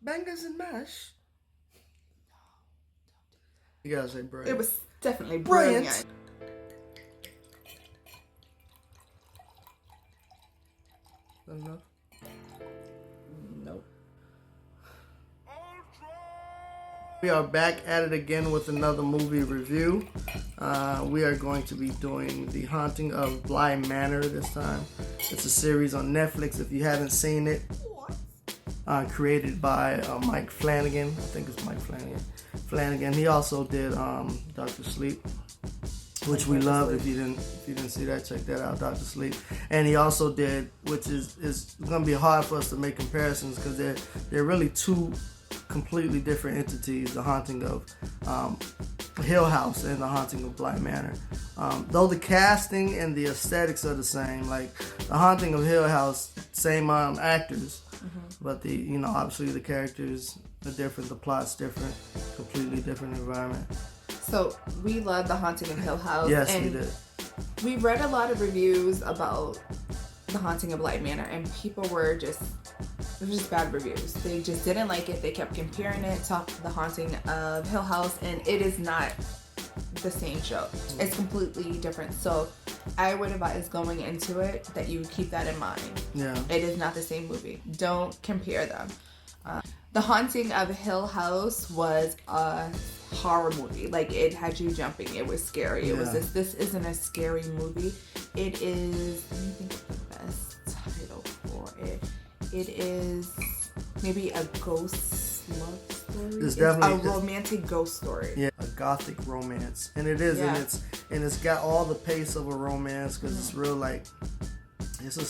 Bangers and mash. You gotta say brilliant. It was definitely brilliant. Enough? Nope. We are back at it again with another movie review. We are going to be doing The Haunting of Bly Manor this time. It's a series on Netflix if you haven't seen it. Created by Mike Flanagan. I think it's Mike Flanagan. He also did Dr. Sleep, which we love. If you didn't see that, check that out, Dr. Sleep. And he also did, which is going to be hard for us to make comparisons because they're really two completely different entities, The Haunting of Hill House and The Haunting of Bly Manor. Though the casting and the aesthetics are the same, like The Haunting of Hill House, same actors, but obviously the characters are different, the plot's different, completely different environment. So we love The Haunting of Hill House. Yes, and we did. We read a lot of reviews about The Haunting of Bly Manor, and people were just bad reviews. They just didn't like it. They kept comparing it to The Haunting of Hill House, and it is not the same show. It's completely different. So I would advise going into it that you keep that in mind. Yeah. It is not the same movie. Don't compare them. The Haunting of Hill House was a horror movie. Like, it had you jumping. It was scary. It was this isn't a scary movie. It is, let me think of the best title for it. It is maybe a ghost love story. It's definitely a romantic ghost story. Yeah, a gothic romance, and it is, Yeah. and it's got all the pace of a romance because it's real like it's a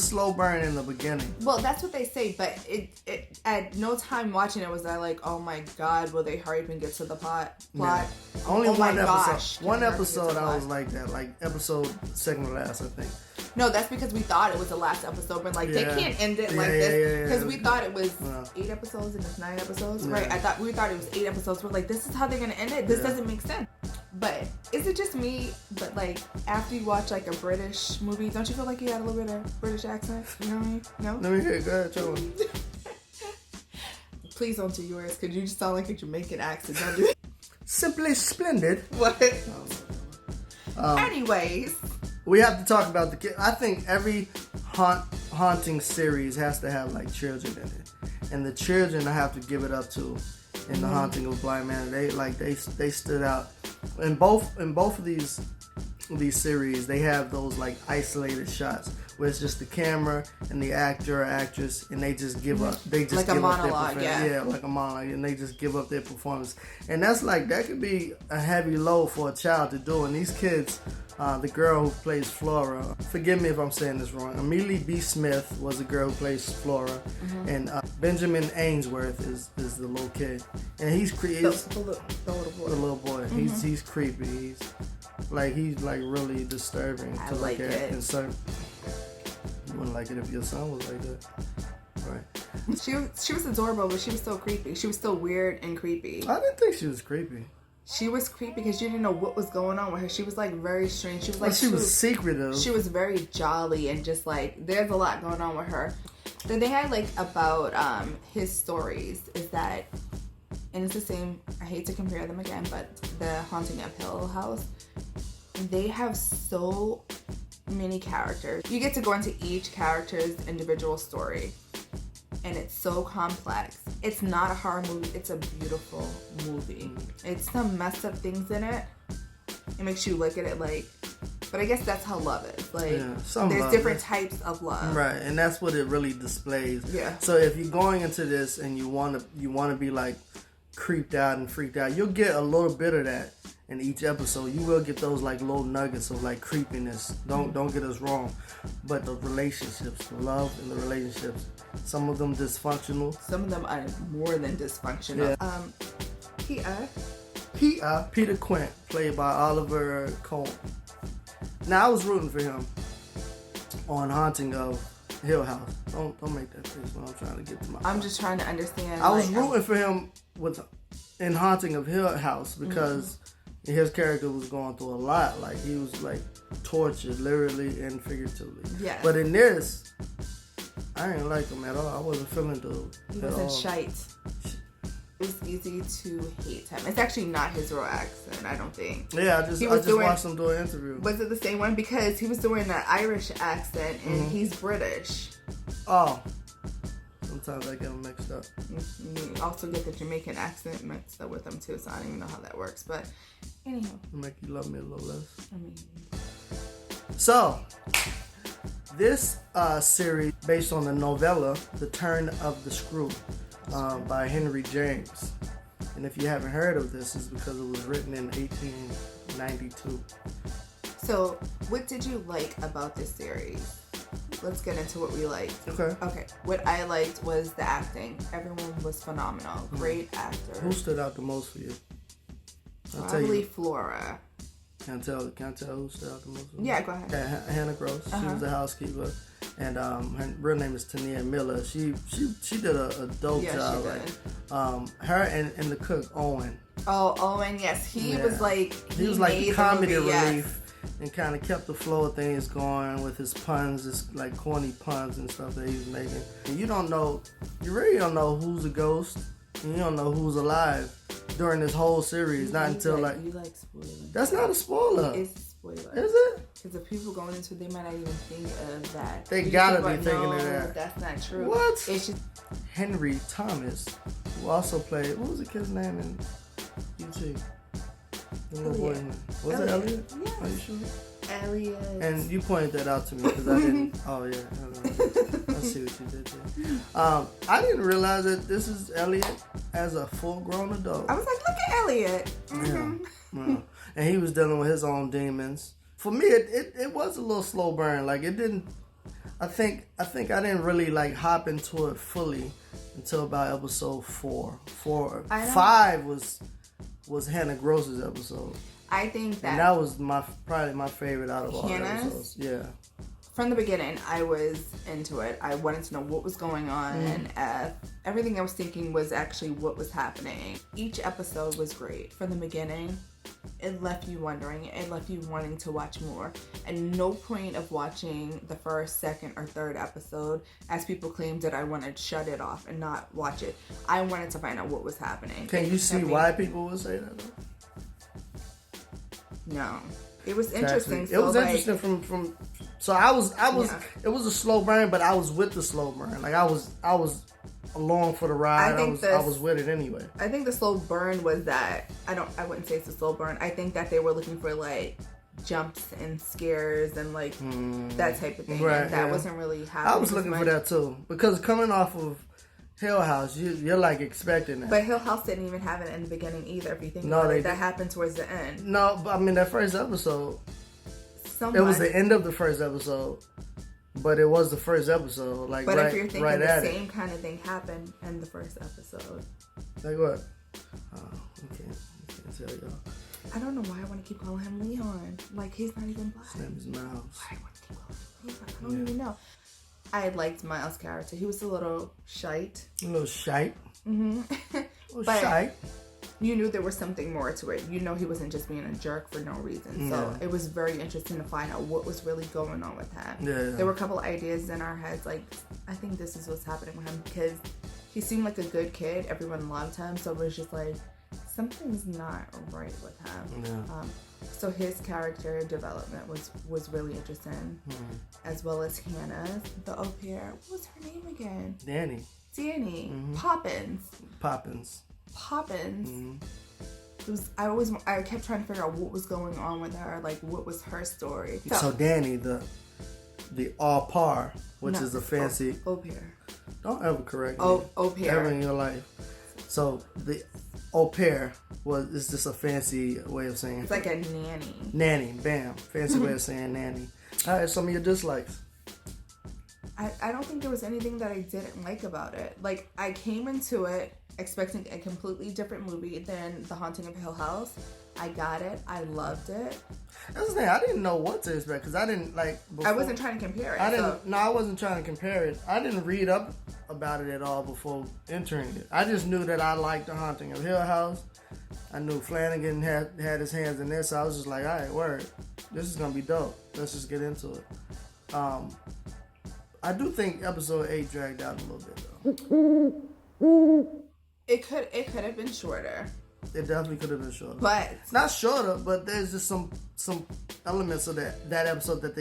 slow burn in the beginning. Well, that's what they say, but it at no time watching it was I like, oh my god, will they hurry up and get to the plot? Yeah. Only oh one my episode. gosh, One can they hurry up and get to episode the I was plot? like that, like episode second to last, I think. No, that's because we thought it was the last episode, but like they can't end it like this because we thought it was 8 episodes and it's 9 episodes, right? We thought it was 8 episodes. We're like, this is how they're gonna end it. This doesn't make sense. But is it just me? But like after you watch like a British movie, don't you feel like you got a little bit of British accent? You know what I mean? No. Let me hear it. Go ahead, tell me. Please don't do yours because you just sound like a Jamaican accent. Don't do it. Simply splendid. What? Anyways. We have to talk about the kid. I think every haunting series has to have like children in it, and the children I have to give it up to in The Haunting of Bly Manor. They stood out in both of these series. They have those like isolated shots where it's just the camera and the actor or actress, and they just give up. They just like give a up monologue, their like a monologue, and they just give up their performance. And that could be a heavy load for a child to do. And these kids. The girl who plays Flora, forgive me if I'm saying this wrong, Amelie B. Smith was the girl who plays Flora, and Benjamin Ainsworth is the little kid, and he's creepy. The little boy. The little boy. He's creepy. He's like really disturbing to look at. And so you wouldn't like it if your son was like that, right? She was adorable, but she was still creepy. She was still weird and creepy. I didn't think she was creepy. She was creepy because you didn't know what was going on with her. She was like very strange. She was like she was secretive. She was very jolly and just like there's a lot going on with her. The thing I like about his stories is that, and it's the same. I hate to compare them again, but The Haunting of Hill House, they have so many characters. You get to go into each character's individual story. And it's so complex. It's not a horror movie. It's a beautiful movie. It's some messed up things in it. It makes you look at it like, but I guess that's how love is. Like, there's different types of love. Right, and that's what it really displays. Yeah. So if you're going into this and you want to be like creeped out and freaked out, you'll get a little bit of that in each episode. You will get those like little nuggets of like creepiness. Don't get us wrong, but the relationships, the love and the relationships, some of them dysfunctional. Some of them are more than dysfunctional. Yeah. Peter Quint, played by Oliver Cole. Now I was rooting for him on Haunting of Hill House. Don't make that face when I'm trying to get to my. I'm just trying to understand. I was rooting for him in Haunting of Hill House because his character was going through a lot. Like he was like tortured, literally and figuratively. Yeah. But in this, I didn't like him at all. I wasn't feeling dude. He wasn't shite. It was easy to hate him. It's actually not his real accent, I don't think. Yeah, I just watched him do an interview. Was it the same one? Because he was doing that Irish accent, and he's British. Oh. Sometimes I get them mixed up. You also get the Jamaican accent mixed up with them too, so I don't even know how that works. But anyhow. It'll make you love me a little less. I mean. So, this series based on the novella The Turn of the Screw by Henry James. And if you haven't heard of this, it's because it was written in 1892. So, what did you like about this series? Let's get into what we liked. Okay. What I liked was the acting. Everyone was phenomenal. Great actors. Who stood out the most for you? Probably Flora. Can I tell who stood out the most? Yeah, go ahead. Hannah Gross. She was the housekeeper, and her real name is Tania Miller. She did a dope job. She did. Her and the cook Owen. Oh, Owen, yes, he was like the comedy relief, yes. And kind of kept the flow of things going with his puns, his like corny puns and stuff that he was making. And you really don't know who's a ghost, and you don't know who's alive during this whole series. Not until you like spoilers. That's not a spoiler. It's a spoiler. Is it? Because the people going into it, they might not even think of that. They gotta be thinking of that. That's not true. What? It's just Henry Thomas, who also played, what was the kid's name in E.T.? The little boy. Was it Elliot? Yeah. Are you sure? Elliot. And you pointed that out to me because I didn't. Oh yeah, I see what you did there. I didn't realize that this is Elliot as a full-grown adult. I was like, look at Elliot. Yeah. And he was dealing with his own demons. For me, it was a little slow burn. Like it didn't. I think I didn't really like hop into it fully until about episode 4. 5 was Hannah Gross's episode. I think that. And that was probably my favorite out of all the episodes. Yeah. From the beginning, I was into it. I wanted to know what was going on, and everything I was thinking was actually what was happening. Each episode was great. From the beginning, it left you wondering. It left you wanting to watch more. And no point of watching the first, second, or third episode, as people claimed that I wanted to shut it off and not watch it. I wanted to find out what was happening. Can you see why people would say that, though? No. It was interesting. Exactly. It was interesting from. So I was. Yeah. It was a slow burn, but I was with the slow burn. Like I was along for the ride. I was with it anyway. I think the slow burn was that I wouldn't say it's a slow burn. I think that they were looking for like jumps and scares and like that type of thing. Right, and that wasn't really happening. I was looking for that too because coming off of Hill House, you're like expecting that. But Hill House didn't even have it in the beginning either. If you think about it, that happened towards the end. No, but I mean that first episode. It was the end of the first episode, but it was the first episode. Like, but if you're thinking the same kind of thing happened in the first episode, like what? Oh, I can't tell y'all. I don't know why I want to keep calling him Leon. Like he's not even black. His name is Miles. Why I want to keep calling him Leon? I don't even know. I liked Miles' character. He was a little shite. A little shite. But shite. You knew there was something more to it. You know he wasn't just being a jerk for no reason. So it was very interesting to find out what was really going on with him. Yeah. There were a couple of ideas in our heads, like, I think this is what's happening with him because he seemed like a good kid. Everyone loved him. So it was just like, something's not right with him. Yeah. So his character development was really interesting, as well as Hannah, the au pair. What was her name again? Danny. Poppins. It was. I kept trying to figure out what was going on with her. Like, what was her story? So Danny, the au pair, which is a fancy au pair. Don't ever correct me. Au pair. Ever in your life. So the au pair is just a fancy way of saying. It's like a nanny. Nanny, bam, fancy way of saying nanny. All right, some of your dislikes. I don't think there was anything that I didn't like about it. Like, I came into it expecting a completely different movie than The Haunting of Hill House. I got it. I loved it. That's the thing. I didn't know what to expect because I didn't like. Before, I wasn't trying to compare it. I wasn't trying to compare it. I didn't read up about it at all before entering it. I just knew that I liked The Haunting of Hill House. I knew Flanagan had his hands in this. So I was just like, all right, word. This is gonna be dope. Let's just get into it. I do think episode 8 dragged out a little bit though. It could have been shorter. It definitely could have been shorter. But not shorter, but there's just some elements of that episode that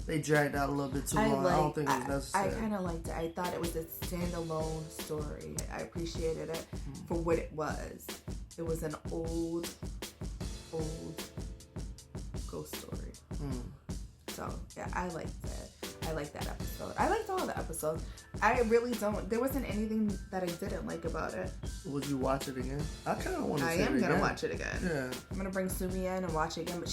they dragged out a little bit too long. I don't think it was necessary. I kind of liked it. I thought it was a standalone story. I appreciated it for what it was. It was an old ghost story. So yeah, I liked it. I liked that episode. I liked all the episodes. I really don't. There wasn't anything that I didn't like about it. Would you watch it again? I kind of want to. I am gonna watch it again. Yeah. I'm gonna bring Sumi in and watch it again. But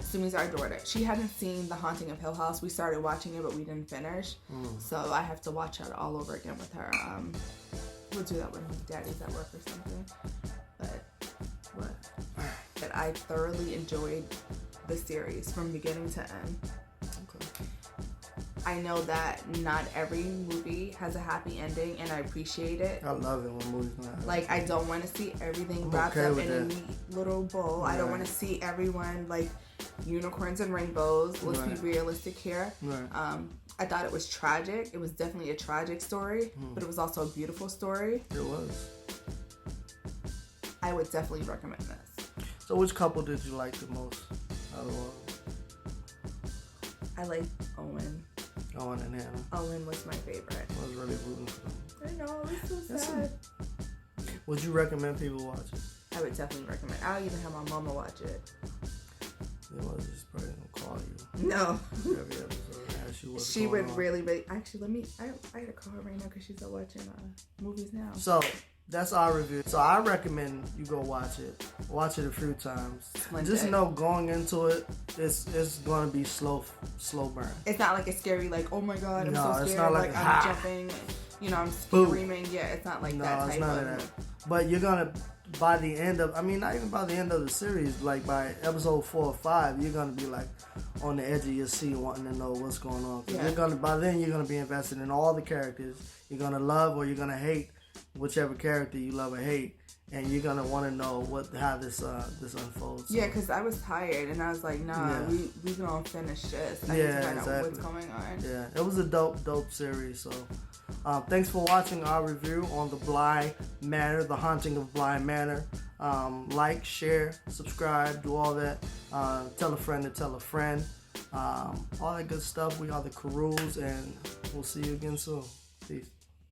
Sumi's our daughter. She hadn't seen The Haunting of Hill House. We started watching it, but we didn't finish. So I have to watch it all over again with her. We'll do that when Daddy's at work or something. But I thoroughly enjoyed the series from beginning to end. Okay. I know that not every movie has a happy ending, and I appreciate it. I love it when movies not. Like, I don't want to see everything wrapped up in a neat little bowl. Right. I don't want to see everyone like unicorns and rainbows. Let's be realistic here. Right. I thought it was tragic. It was definitely a tragic story, but it was also a beautiful story. It was. I would definitely recommend this. So, which couple did you like the most out of all? I liked Owen. Owen and Hannah. Owen was my favorite. I was really rooting for them. I know, it was so sad. Would you recommend people watch it? I would definitely recommend. I'll even have my mama watch it. Your mother just probably gonna call you. No. Every episode and ask you what's she going would on. really. Actually, I gotta call her right now because she's out watching movies now. So that's our review. So I recommend you go watch it. Watch it a few times. Just know going into it, it's gonna be slow burn. It's not like a scary, like, oh my god, I'm so scared. It's not like I'm jumping, I'm screaming. Yeah, it's not like that type of. That. But you're gonna, by the end of, not even by the end of the series, like by episode 4 or 5, you're gonna be like on the edge of your seat, wanting to know what's going on. By then you're gonna be invested in all the characters. You're gonna love or you're gonna hate whichever character you love or hate, and you're gonna want to know how this unfolds. Yeah, because I was tired and I was like, nah, we gonna finish this. I need to find out what's going on. Yeah, it was a dope series. So, thanks for watching our review on the Bly Manor, the Haunting of Bly Manor. Like, share, subscribe, do all that. Tell a friend to tell a friend. All that good stuff. We are the Carews, and we'll see you again soon. Peace.